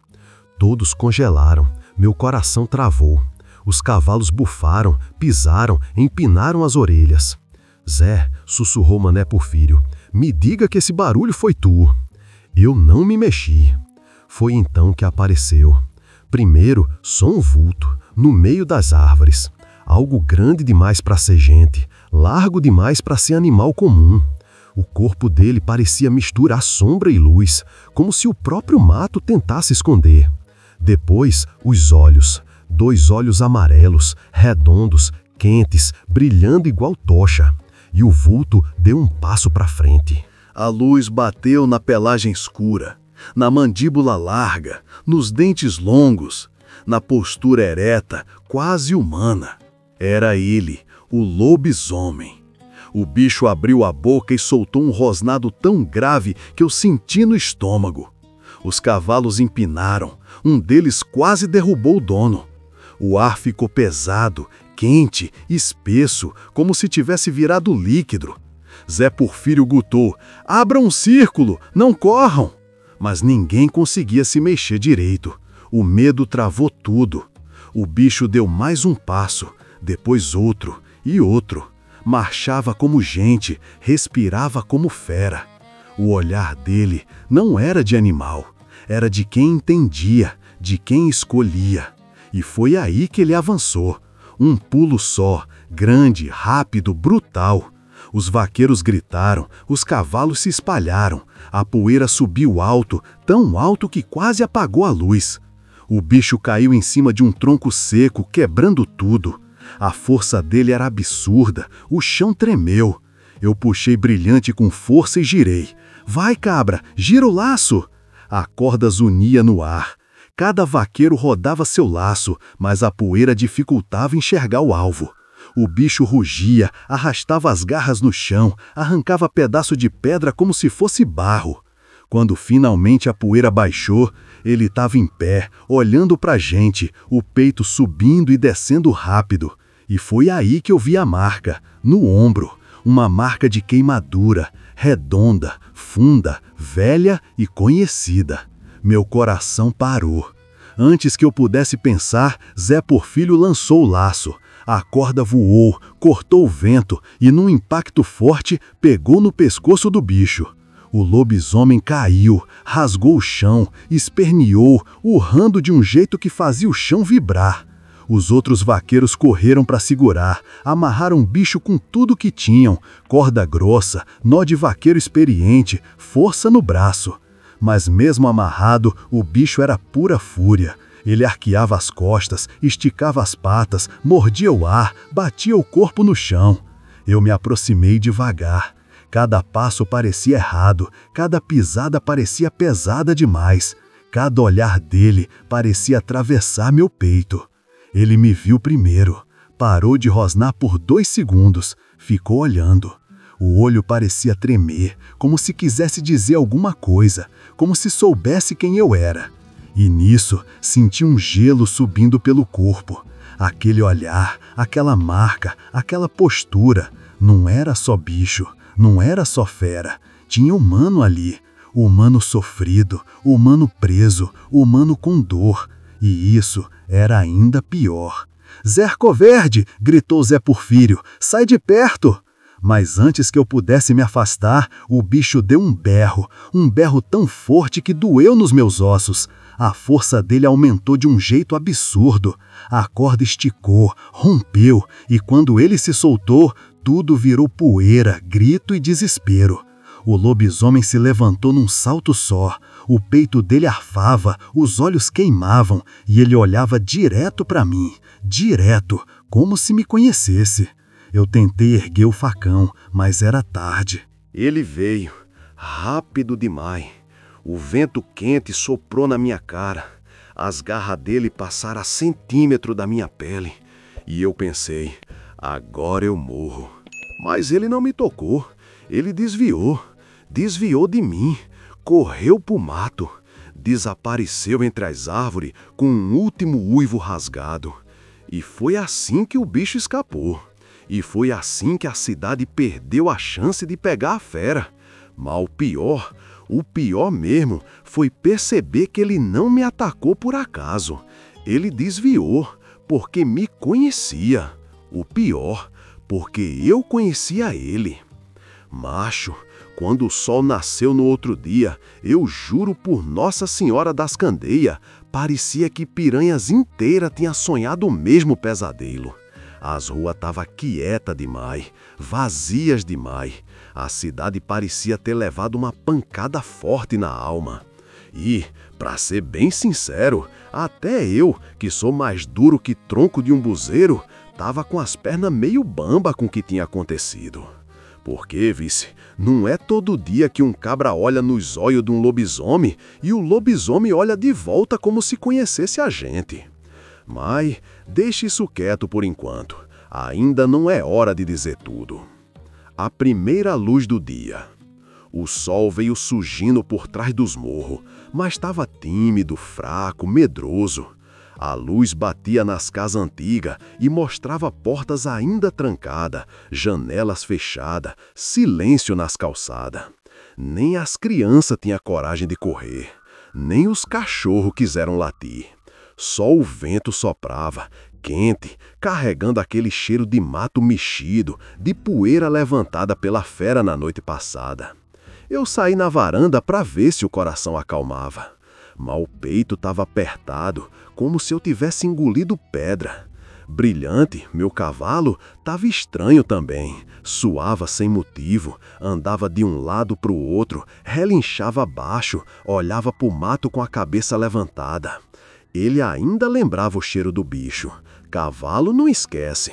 Todos congelaram, meu coração travou. Os cavalos bufaram, pisaram, empinaram as orelhas. Zé, sussurrou Mané Porfírio, me diga que esse barulho foi tu. Eu não me mexi. Foi então que apareceu. Primeiro, só um vulto, no meio das árvores. Algo grande demais para ser gente, largo demais para ser animal comum. O corpo dele parecia misturar sombra e luz, como se o próprio mato tentasse esconder. Depois, os olhos. 2 olhos amarelos, redondos, quentes, brilhando igual tocha. E o vulto deu um passo para frente. A luz bateu na pelagem escura, na mandíbula larga, nos dentes longos, na postura ereta, quase humana. Era ele, o lobisomem. O bicho abriu a boca e soltou um rosnado tão grave que eu senti no estômago. Os cavalos empinaram, um deles quase derrubou o dono. O ar ficou pesado, quente, espesso, como se tivesse virado líquido. Zé Porfírio gutou, abra um círculo, não corram! Mas ninguém conseguia se mexer direito. O medo travou tudo. O bicho deu mais um passo, depois outro e outro. marchava como gente, respirava como fera. O olhar dele não era de animal, era de quem entendia, de quem escolhia. E foi aí que ele avançou. Um pulo só, grande, rápido, brutal. Os vaqueiros gritaram, os cavalos se espalharam, a poeira subiu alto, tão alto que quase apagou a luz. O bicho caiu em cima de um tronco seco, quebrando tudo. A força dele era absurda, o chão tremeu. Eu puxei Brilhante com força e girei. Vai, cabra, gira o laço! A corda zunia no ar. Cada vaqueiro rodava seu laço, mas a poeira dificultava enxergar o alvo. O bicho rugia, arrastava as garras no chão, arrancava pedaço de pedra como se fosse barro. Quando finalmente a poeira baixou, ele estava em pé, olhando para a gente, o peito subindo e descendo rápido. E foi aí que eu vi a marca, no ombro, uma marca de queimadura, redonda, funda, velha e conhecida. Meu coração parou. Antes que eu pudesse pensar, Zé Porfírio lançou o laço. A corda voou, cortou o vento e, num impacto forte, pegou no pescoço do bicho. O lobisomem caiu, rasgou o chão, esperneou, urrando de um jeito que fazia o chão vibrar. Os outros vaqueiros correram para segurar, amarraram o bicho com tudo que tinham, corda grossa, nó de vaqueiro experiente, força no braço. Mas mesmo amarrado, o bicho era pura fúria. Ele arqueava as costas, esticava as patas, mordia o ar, batia o corpo no chão. Eu me aproximei devagar. Cada passo parecia errado, cada pisada parecia pesada demais. Cada olhar dele parecia atravessar meu peito. Ele me viu primeiro, parou de rosnar por 2 segundos, ficou olhando. O olho parecia tremer, como se quisesse dizer alguma coisa, como se soubesse quem eu era. E nisso, senti um gelo subindo pelo corpo. Aquele olhar, aquela marca, aquela postura, não era só bicho, não era só fera, tinha humano ali. Humano sofrido, humano preso, humano com dor. E isso era ainda pior. "Zerco Verde!" gritou Zé Porfírio. "Sai de perto!" Mas antes que eu pudesse me afastar, o bicho deu um berro tão forte que doeu nos meus ossos. A força dele aumentou de um jeito absurdo. A corda esticou, rompeu, e quando ele se soltou, tudo virou poeira, grito e desespero. O lobisomem se levantou num salto só. O peito dele arfava, os olhos queimavam, e ele olhava direto para mim, direto, como se me conhecesse. Eu tentei erguer o facão, mas era tarde. Ele veio, rápido demais. O vento quente soprou na minha cara. As garras dele passaram a centímetro da minha pele. E eu pensei, agora eu morro. Mas ele não me tocou. Ele desviou de mim, correu pro mato, desapareceu entre as árvores com um último uivo rasgado. E foi assim que o bicho escapou. E foi assim que a cidade perdeu a chance de pegar a fera. Mas o pior mesmo, foi perceber que ele não me atacou por acaso. Ele desviou, porque me conhecia. O pior, porque eu conhecia ele. Macho, quando o sol nasceu no outro dia, eu juro por Nossa Senhora das Candeias, parecia que Piranhas inteira tinha sonhado o mesmo pesadelo. As ruas estavam quietas demais, vazias demais. A cidade parecia ter levado uma pancada forte na alma. E, para ser bem sincero, até eu, que sou mais duro que tronco de um buzeiro, tava com as pernas meio bamba com o que tinha acontecido. Porque, vice, não é todo dia que um cabra olha nos olhos de um lobisomem e o lobisomem olha de volta como se conhecesse a gente. Mas deixe isso quieto por enquanto. Ainda não é hora de dizer tudo. A primeira luz do dia. O sol veio surgindo por trás dos morros, mas estava tímido, fraco, medroso. A luz batia nas casas antigas e mostrava portas ainda trancadas, janelas fechadas, silêncio nas calçadas. Nem as crianças tinham coragem de correr, nem os cachorros quiseram latir. Só o vento soprava, quente, carregando aquele cheiro de mato mexido, de poeira levantada pela fera na noite passada. Eu saí na varanda para ver se o coração acalmava. Mas o peito estava apertado, como se eu tivesse engolido pedra. Brilhante, meu cavalo, estava estranho também. Suava sem motivo, andava de um lado para o outro, relinchava baixo, olhava para o mato com a cabeça levantada. Ele ainda lembrava o cheiro do bicho. Cavalo não esquece.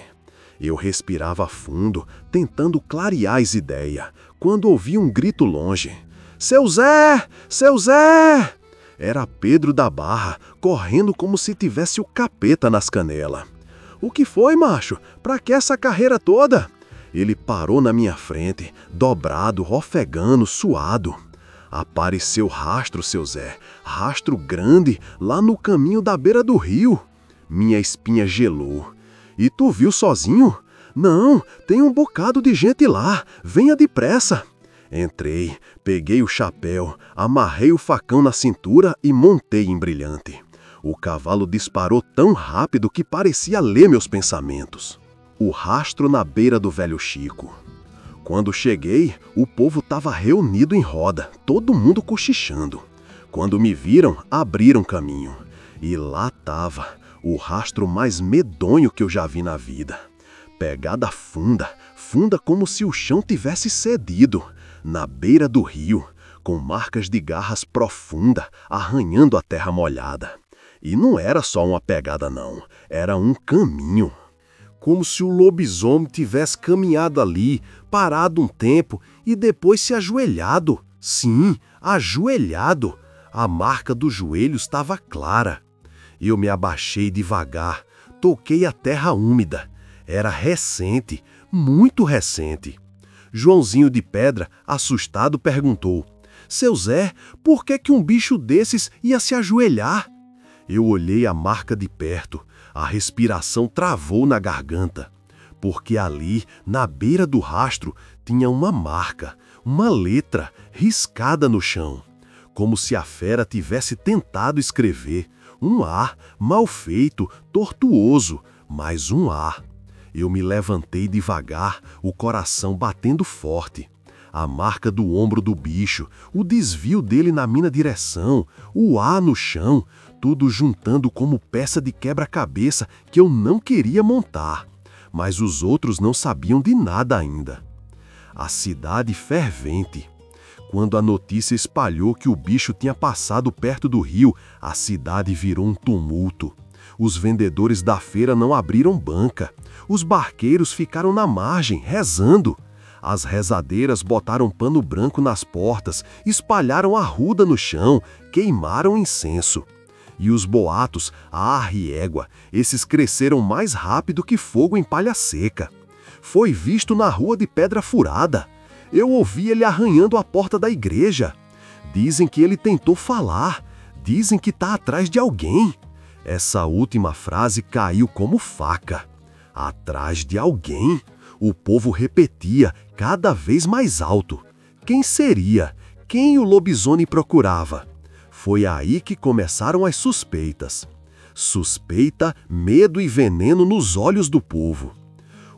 Eu respirava fundo, tentando clarear as ideias, quando ouvi um grito longe. Seu Zé! Seu Zé! Era Pedro da Barra, correndo como se tivesse o capeta nas canelas. O que foi, macho? Pra que essa carreira toda? Ele parou na minha frente, dobrado, ofegando, suado. Apareceu rastro, seu Zé, rastro grande, lá no caminho da beira do rio. Minha espinha gelou. E tu viu sozinho? Não, tem um bocado de gente lá, venha depressa. Entrei, peguei o chapéu, amarrei o facão na cintura e montei em Brilhante. O cavalo disparou tão rápido que parecia ler meus pensamentos. O rastro na beira do velho Chico. Quando cheguei, o povo estava reunido em roda, todo mundo cochichando. Quando me viram, abriram caminho. E lá estava o rastro mais medonho que eu já vi na vida. Pegada funda, funda como se o chão tivesse cedido, na beira do rio, com marcas de garras profunda, arranhando a terra molhada. E não era só uma pegada não, era um caminho. Como se o lobisomem tivesse caminhado ali, parado um tempo e depois se ajoelhado. Sim, ajoelhado. A marca do joelho estava clara. Eu me abaixei devagar, toquei a terra úmida. Era recente, muito recente. Joãozinho de Pedra, assustado, perguntou: Seu Zé, por que um bicho desses ia se ajoelhar? Eu olhei a marca de perto. A respiração travou na garganta, porque ali, na beira do rastro, tinha uma marca, uma letra riscada no chão, como se a fera tivesse tentado escrever. Um A, mal feito, tortuoso, mas um A. Eu me levantei devagar, o coração batendo forte. A marca do ombro do bicho, o desvio dele na minha direção, o A no chão, tudo juntando como peça de quebra-cabeça que eu não queria montar. Mas os outros não sabiam de nada ainda. A cidade fervente. Quando a notícia espalhou que o bicho tinha passado perto do rio, a cidade virou um tumulto. Os vendedores da feira não abriram banca. Os barqueiros ficaram na margem, rezando. As rezadeiras botaram pano branco nas portas, espalharam arruda no chão, queimaram incenso. E os boatos, e égua, esses cresceram mais rápido que fogo em palha seca. Foi visto na rua de Pedra Furada. Eu ouvi ele arranhando a porta da igreja. Dizem que ele tentou falar. Dizem que está atrás de alguém. Essa última frase caiu como faca. Atrás de alguém? O povo repetia, cada vez mais alto. Quem seria? Quem o lobisomem procurava? Foi aí que começaram as suspeitas. Suspeita, medo e veneno nos olhos do povo.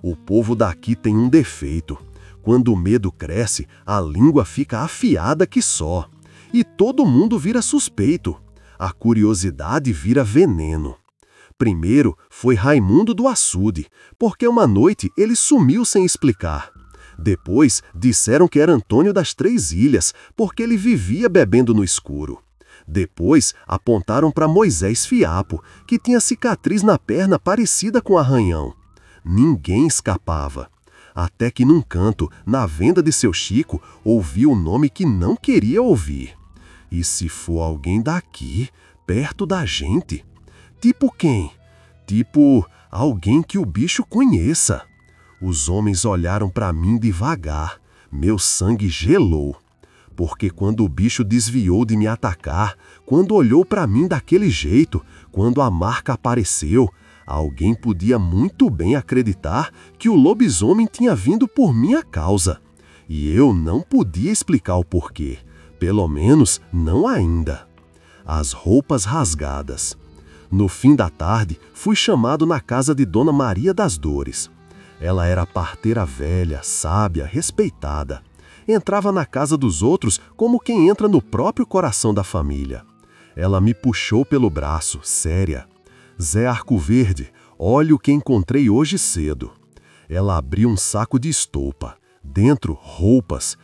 O povo daqui tem um defeito. Quando o medo cresce, a língua fica afiada que só. E todo mundo vira suspeito. A curiosidade vira veneno. Primeiro foi Raimundo do Açude, porque uma noite ele sumiu sem explicar. Depois disseram que era Antônio das Três Ilhas, porque ele vivia bebendo no escuro. Depois apontaram para Moisés Fiapo, que tinha cicatriz na perna parecida com arranhão. Ninguém escapava. Até que num canto, na venda de seu Chico, ouviu o nome que não queria ouvir. E se for alguém daqui, perto da gente? Tipo quem? Tipo alguém que o bicho conheça. Os homens olharam para mim devagar. Meu sangue gelou. Porque quando o bicho desviou de me atacar, quando olhou para mim daquele jeito, quando a marca apareceu, alguém podia muito bem acreditar que o lobisomem tinha vindo por minha causa. E eu não podia explicar o porquê. Pelo menos não ainda. As roupas rasgadas. No fim da tarde, fui chamado na casa de Dona Maria das Dores. Ela era parteira velha, sábia, respeitada. Entrava na casa dos outros como quem entra no próprio coração da família. Ela me puxou pelo braço, séria. Zé Arcoverde, olha o que encontrei hoje cedo. Ela abriu um saco de estopa. Dentro, roupas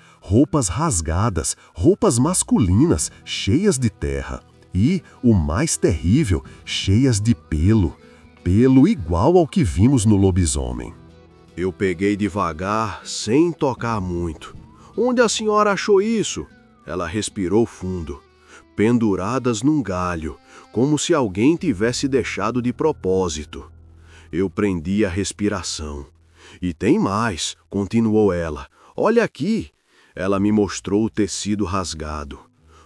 rasgadas, roupas masculinas, cheias de terra. E, o mais terrível, cheias de pelo. Pelo igual ao que vimos no lobisomem. Eu peguei devagar, sem tocar muito. Onde a senhora achou isso? Ela respirou fundo. Penduradas num galho, como se alguém tivesse deixado de propósito. Eu prendi a respiração. E tem mais, continuou ela. Olha aqui. Ela me mostrou o tecido rasgado.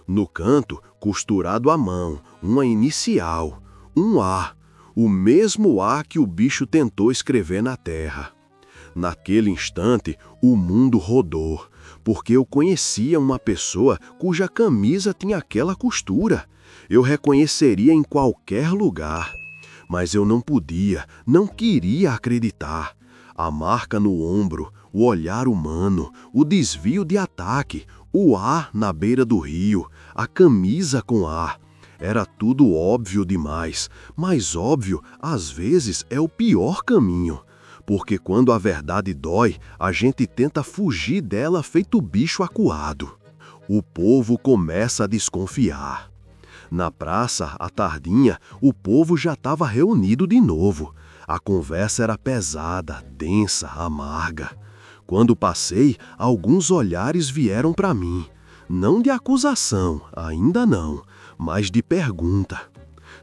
No canto, costurado à mão, uma inicial, um A, o mesmo A que o bicho tentou escrever na terra. Naquele instante, o mundo rodou, porque eu conhecia uma pessoa cuja camisa tinha aquela costura. Eu reconheceria em qualquer lugar. Mas eu não podia, não queria acreditar. A marca no ombro, o olhar humano, o desvio de ataque, o A na beira do rio, a camisa com A. Era tudo óbvio demais, mas óbvio, às vezes, é o pior caminho. Porque quando a verdade dói, a gente tenta fugir dela feito bicho acuado. O povo começa a desconfiar. Na praça, à tardinha, o povo já estava reunido de novo. A conversa era pesada, densa, amarga. Quando passei, alguns olhares vieram para mim. Não de acusação, ainda não, mas de pergunta.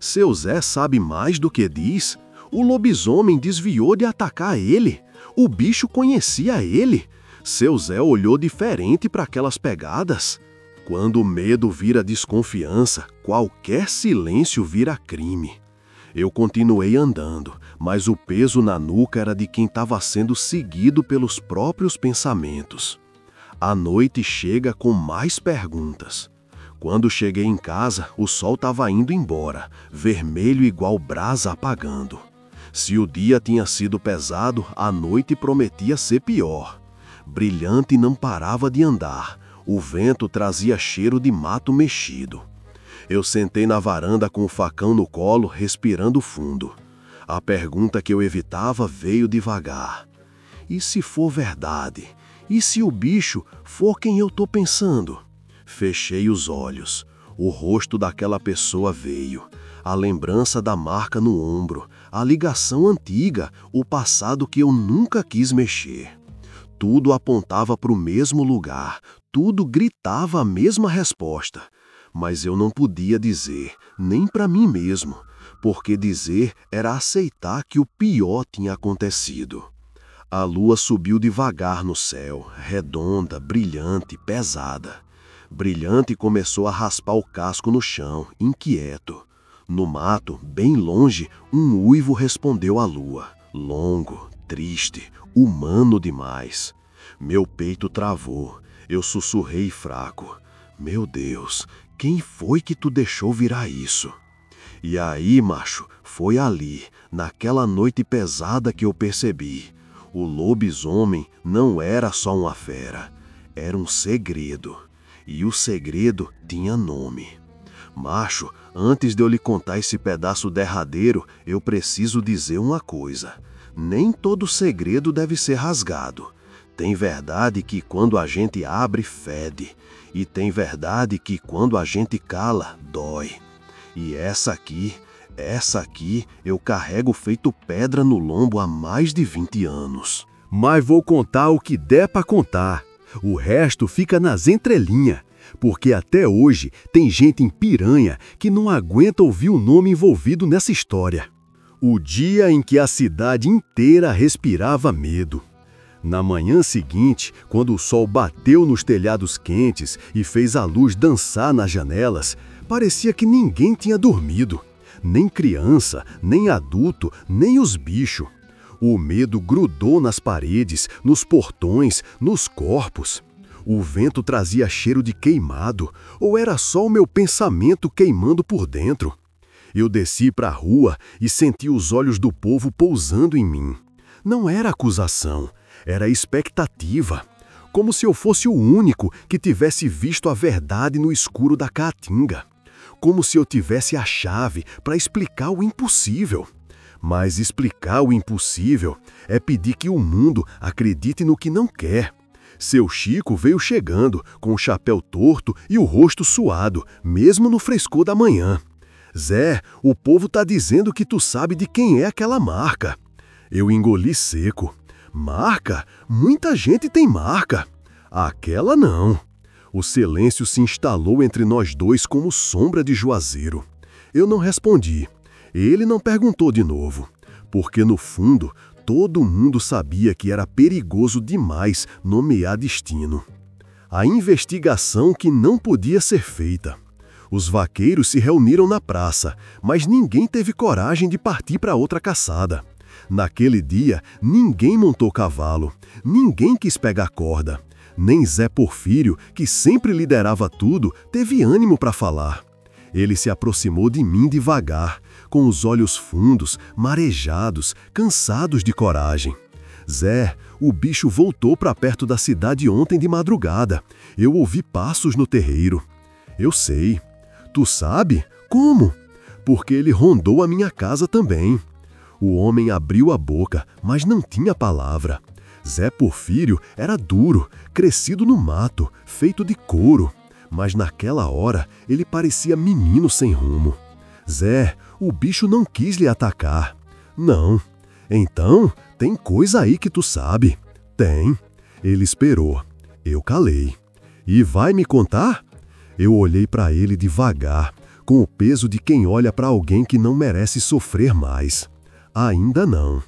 Seu Zé sabe mais do que diz? O lobisomem desviou de atacar ele. O bicho conhecia ele. Seu Zé olhou diferente para aquelas pegadas. Quando o medo vira desconfiança, qualquer silêncio vira crime. Eu continuei andando, mas o peso na nuca era de quem estava sendo seguido pelos próprios pensamentos. A noite chega com mais perguntas. Quando cheguei em casa, o sol estava indo embora, vermelho igual brasa apagando. Se o dia tinha sido pesado, a noite prometia ser pior. Brilhante não parava de andar. O vento trazia cheiro de mato mexido. Eu sentei na varanda com o facão no colo, respirando fundo. A pergunta que eu evitava veio devagar. E se for verdade? E se o bicho for quem eu tô pensando? Fechei os olhos. O rosto daquela pessoa veio. A lembrança da marca no ombro, a ligação antiga, o passado que eu nunca quis mexer. Tudo apontava para o mesmo lugar, tudo gritava a mesma resposta. Mas eu não podia dizer, nem para mim mesmo, porque dizer era aceitar que o pior tinha acontecido. A lua subiu devagar no céu, redonda, brilhante, pesada. Brilhante começou a raspar o casco no chão, inquieto. No mato, bem longe, um uivo respondeu à lua, longo, triste, humano demais. Meu peito travou, eu sussurrei fraco. Meu Deus, quem foi que tu deixou virar isso? E aí, macho, foi ali, naquela noite pesada que eu percebi. O lobisomem não era só uma fera, era um segredo. E o segredo tinha nome. Macho, antes de eu lhe contar esse pedaço derradeiro, eu preciso dizer uma coisa. Nem todo segredo deve ser rasgado. Tem verdade que quando a gente abre, fede. E tem verdade que quando a gente cala, dói. E essa aqui, eu carrego feito pedra no lombo há mais de 20 anos. Mas vou contar o que der para contar. O resto fica nas entrelinhas, porque até hoje tem gente em Piranha que não aguenta ouvir o nome envolvido nessa história. O dia em que a cidade inteira respirava medo. Na manhã seguinte, quando o sol bateu nos telhados quentes e fez a luz dançar nas janelas, parecia que ninguém tinha dormido. Nem criança, nem adulto, nem os bichos. O medo grudou nas paredes, nos portões, nos corpos. O vento trazia cheiro de queimado, ou era só o meu pensamento queimando por dentro? Eu desci para a rua e senti os olhos do povo pousando em mim. Não era acusação, era expectativa. Como se eu fosse o único que tivesse visto a verdade no escuro da caatinga. Como se eu tivesse a chave para explicar o impossível. Mas explicar o impossível é pedir que o mundo acredite no que não quer. Seu Chico veio chegando, com o chapéu torto e o rosto suado, mesmo no frescor da manhã. Zé, o povo tá dizendo que tu sabe de quem é aquela marca. Eu engoli seco. Marca? Muita gente tem marca. Aquela não. O silêncio se instalou entre nós dois como sombra de Juazeiro. Eu não respondi. Ele não perguntou de novo, porque no fundo todo mundo sabia que era perigoso demais nomear destino. A investigação que não podia ser feita. Os vaqueiros se reuniram na praça, mas ninguém teve coragem de partir para outra caçada. Naquele dia, ninguém montou cavalo, ninguém quis pegar corda. Nem Zé Porfírio, que sempre liderava tudo, teve ânimo para falar. Ele se aproximou de mim devagar, com os olhos fundos, marejados, cansados de coragem. Zé, o bicho voltou para perto da cidade ontem de madrugada. Eu ouvi passos no terreiro. Eu sei. Tu sabe? Como? Porque ele rondou a minha casa também. O homem abriu a boca, mas não tinha palavra. Zé Porfírio era duro, crescido no mato, feito de couro. Mas naquela hora ele parecia menino sem rumo. Zé, o bicho não quis lhe atacar. Não. Então, tem coisa aí que tu sabe. Tem. Ele esperou. Eu calei. E vai me contar? Eu olhei para ele devagar, com o peso de quem olha para alguém que não merece sofrer mais. Ainda não.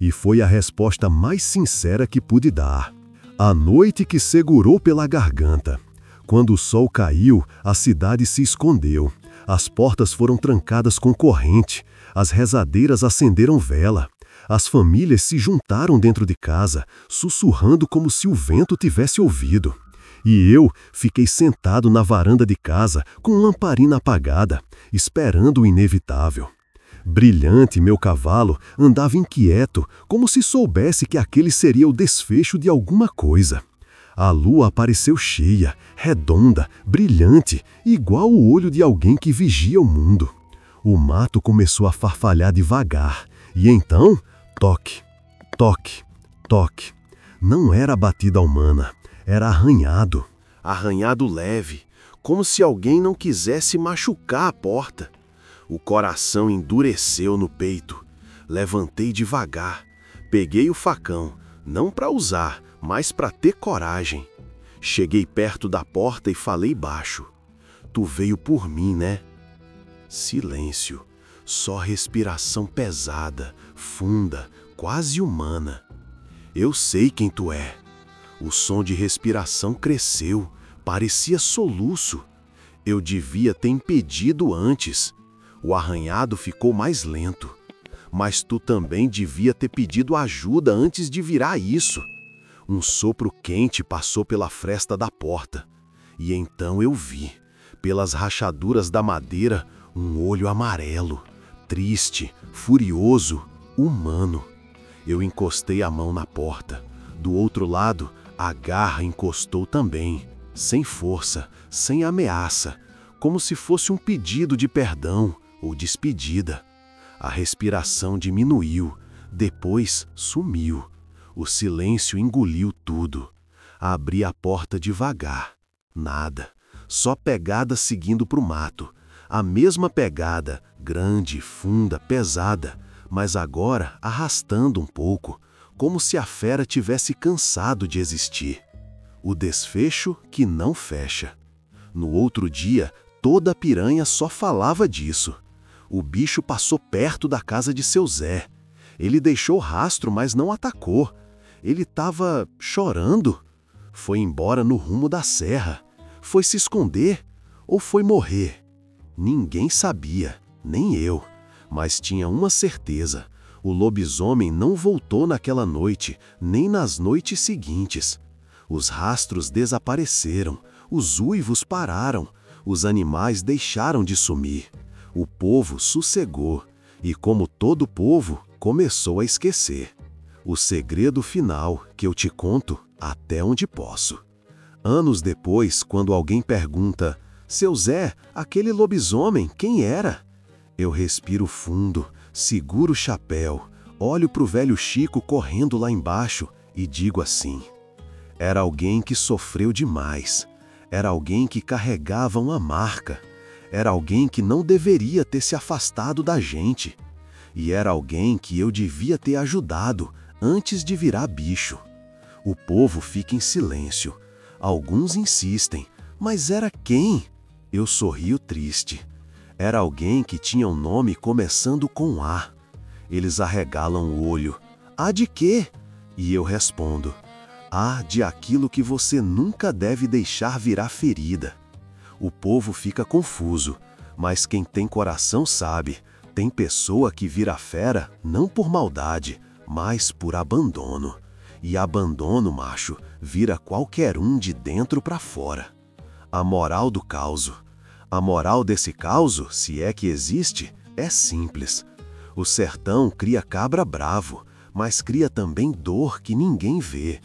E foi a resposta mais sincera que pude dar. A noite que segurou pela garganta. Quando o sol caiu, a cidade se escondeu. As portas foram trancadas com corrente. As rezadeiras acenderam vela. As famílias se juntaram dentro de casa, sussurrando como se o vento tivesse ouvido. E eu fiquei sentado na varanda de casa, com lamparina apagada, esperando o inevitável. Brilhante, meu cavalo andava inquieto, como se soubesse que aquele seria o desfecho de alguma coisa. A lua apareceu cheia, redonda, brilhante, igual o olho de alguém que vigia o mundo. O mato começou a farfalhar devagar, e então, toque, toque, toque. Não era batida humana, era arranhado. Arranhado leve, como se alguém não quisesse machucar a porta. O coração endureceu no peito. Levantei devagar. Peguei o facão, não para usar, mas para ter coragem. Cheguei perto da porta e falei baixo. Tu veio por mim, né? Silêncio. Só respiração pesada, funda, quase humana. Eu sei quem tu é. O som de respiração cresceu, parecia soluço. Eu devia ter impedido antes. O arranhado ficou mais lento. Mas tu também devia ter pedido ajuda antes de virar isso. Um sopro quente passou pela fresta da porta. E então eu vi, pelas rachaduras da madeira, um olho amarelo, triste, furioso, humano. Eu encostei a mão na porta. Do outro lado, a garra encostou também, sem força, sem ameaça, como se fosse um pedido de perdão ou despedida. A respiração diminuiu, depois sumiu. O silêncio engoliu tudo. Abri a porta devagar. Nada. Só pegada seguindo para o mato. A mesma pegada, grande, funda, pesada, mas agora arrastando um pouco, como se a fera tivesse cansado de existir. O desfecho que não fecha. No outro dia, toda a piranha só falava disso. O bicho passou perto da casa de seu Zé. Ele deixou rastro, mas não atacou. Ele estava chorando. Foi embora no rumo da serra. Foi se esconder ou foi morrer? Ninguém sabia, nem eu. Mas tinha uma certeza. O lobisomem não voltou naquela noite, nem nas noites seguintes. Os rastros desapareceram, os uivos pararam, os animais deixaram de sumir. O povo sossegou e, como todo povo, começou a esquecer. O segredo final que eu te conto até onde posso. Anos depois, quando alguém pergunta: "Seu Zé, aquele lobisomem, quem era?" Eu respiro fundo, seguro o chapéu, olho pro velho Chico correndo lá embaixo e digo assim: era alguém que sofreu demais. Era alguém que carregava uma marca. Era alguém que não deveria ter se afastado da gente. E era alguém que eu devia ter ajudado antes de virar bicho. O povo fica em silêncio. Alguns insistem, mas era quem? Eu sorrio triste. Era alguém que tinha um nome começando com A. Eles arregalam o olho. A de quê? E eu respondo: A de aquilo que você nunca deve deixar virar ferida. O povo fica confuso, mas quem tem coração sabe, tem pessoa que vira fera não por maldade, mas por abandono. E abandono, macho, vira qualquer um de dentro para fora. A moral do causo. A moral desse causo, se é que existe, é simples. O sertão cria cabra bravo, mas cria também dor que ninguém vê.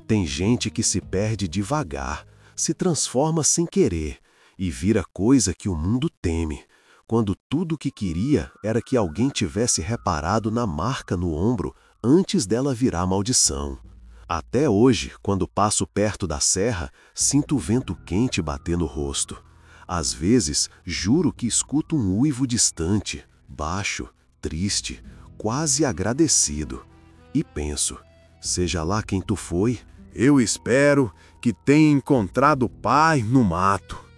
Tem gente que se perde devagar, se transforma sem querer e vira coisa que o mundo teme, quando tudo o que queria era que alguém tivesse reparado na marca no ombro antes dela virar maldição. Até hoje, quando passo perto da serra, sinto o vento quente bater no rosto. Às vezes, juro que escuto um uivo distante, baixo, triste, quase agradecido. E penso: seja lá quem tu foi, Eu espero que tenha encontrado pai no mato.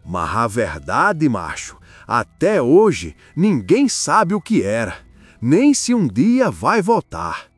Mas a verdade, macho, até hoje ninguém sabe o que era, nem se um dia vai voltar.